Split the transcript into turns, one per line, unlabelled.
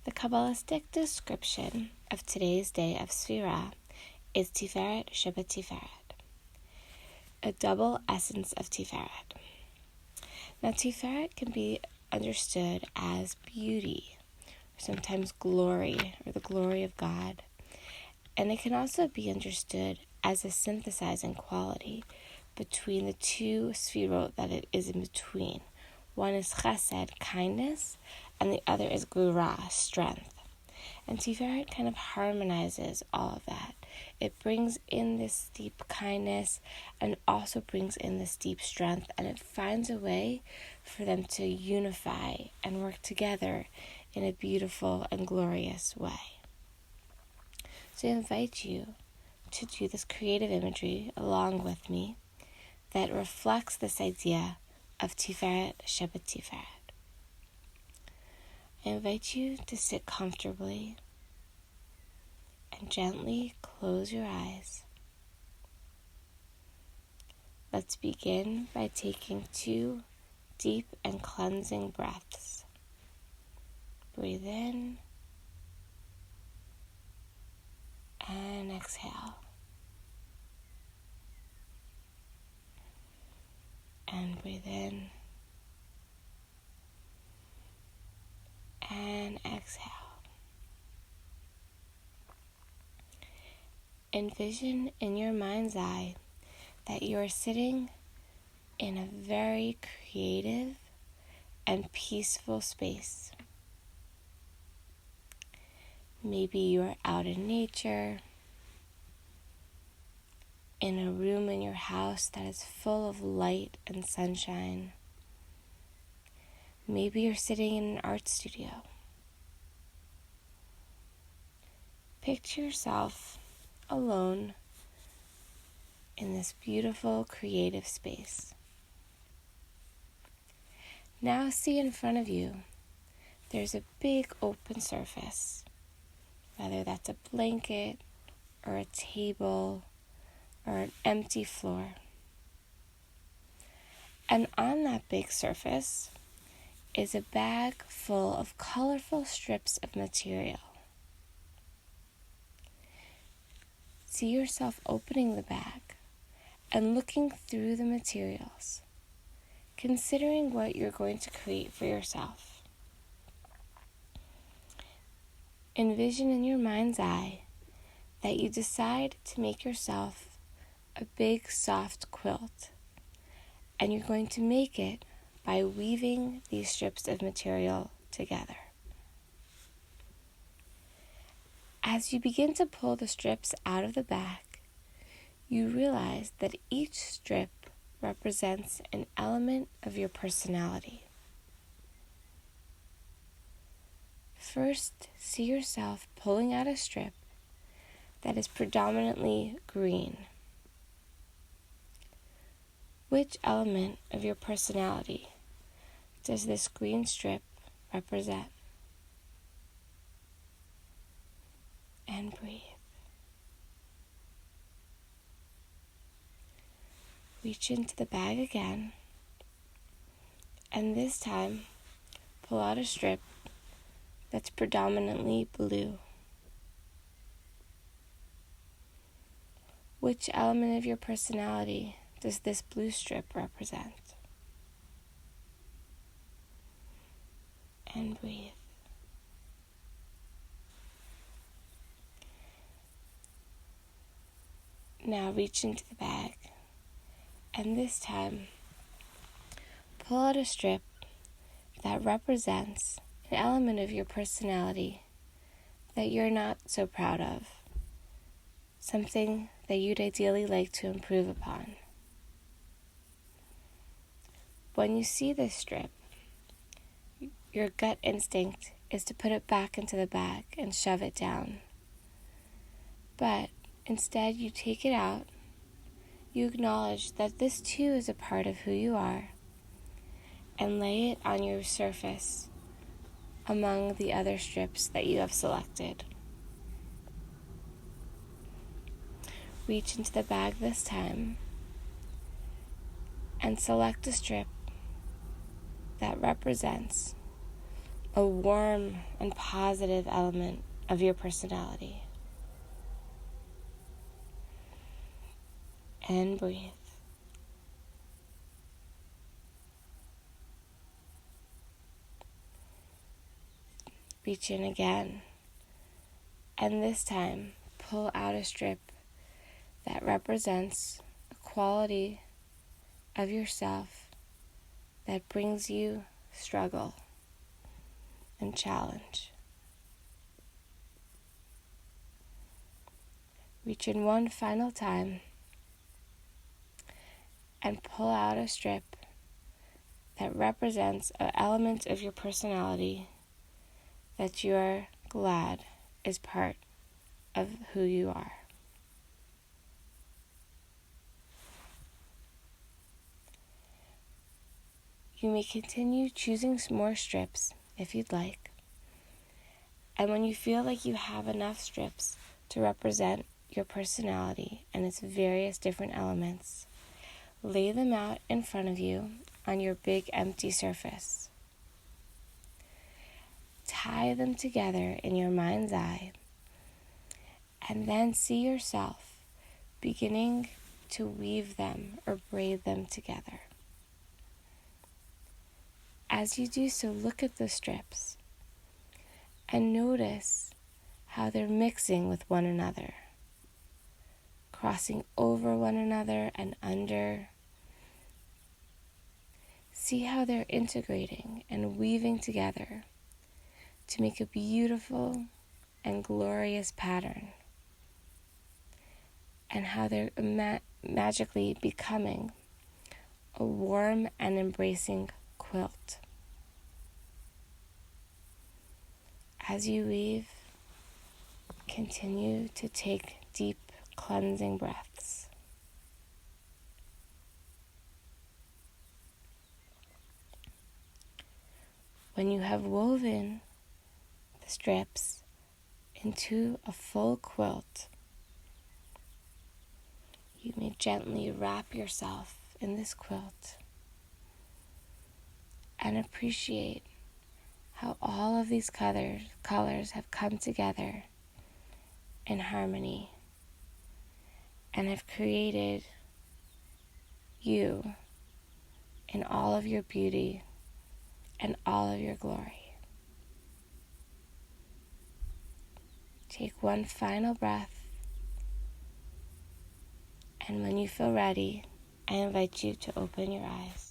The Kabbalistic description of today's day of Sphira is Tiferet Shabbat Tiferet, a double essence of Tiferet. Now, Tiferet can be understood as beauty, or sometimes glory, or the glory of God. And it can also be understood as a synthesizing quality between the two Sphirot that it is in between. One is chesed, kindness, and the other is gvura, strength. And Tiferet kind of harmonizes all of that. It brings in this deep kindness and also brings in this deep strength, and it finds a way for them to unify and work together in a beautiful and glorious way. So I invite you to do this creative imagery along with me that reflects this idea of Tiferet Shabbat Tiferet. I invite you to sit comfortably and gently close your eyes. Let's begin by taking 2 deep and cleansing breaths. Breathe in and exhale. And breathe in and exhale. Envision in your mind's eye that you are sitting in a very creative and peaceful space. Maybe you are out in nature, in a room in your house that is full of light and sunshine. Maybe you're sitting in an art studio. Picture yourself alone in this beautiful creative space. Now see in front of you, there's a big open surface, whether that's a blanket or a table or an empty floor. And on that big surface is a bag full of colorful strips of material. See yourself opening the bag and looking through the materials, considering what you're going to create for yourself. Envision in your mind's eye that you decide to make yourself a big soft quilt, and you're going to make it by weaving these strips of material together. As you begin to pull the strips out of the bag, you realize that each strip represents an element of your personality. First, see yourself pulling out a strip that is predominantly green. Which element of your personality does this green strip represent? And breathe. Reach into the bag again, and this time pull out a strip that's predominantly blue. Which element of your personality does this blue strip represent? And breathe. Now reach into the bag, and this time pull out a strip that represents an element of your personality that you're not so proud of, something that you'd ideally like to improve upon. When you see this strip, your gut instinct is to put it back into the bag and shove it down. But instead, you take it out, you acknowledge that this too is a part of who you are, and lay it on your surface among the other strips that you have selected. Reach into the bag this time and select a strip that represents a warm and positive element of your personality. And breathe. Reach in again, and this time pull out a strip that represents a quality of yourself that brings you struggle and challenge. Reach in one final time and pull out a strip that represents an element of your personality that you are glad is part of who you are. You may continue choosing some more strips if you'd like. And when you feel like you have enough strips to represent your personality and its various different elements, lay them out in front of you on your big empty surface. Tie them together in your mind's eye, and then see yourself beginning to weave them or braid them together. As you do so, look at the strips and notice how they're mixing with one another, crossing over one another and under. See how they're integrating and weaving together to make a beautiful and glorious pattern, and how they're magically becoming a warm and embracing quilt. As you weave, continue to take deep cleansing breaths. When you have woven the strips into a full quilt, you may gently wrap yourself in this quilt and appreciate how all of these colors have come together in harmony and have created you in all of your beauty and all of your glory. Take one final breath, and when you feel ready, I invite you to open your eyes.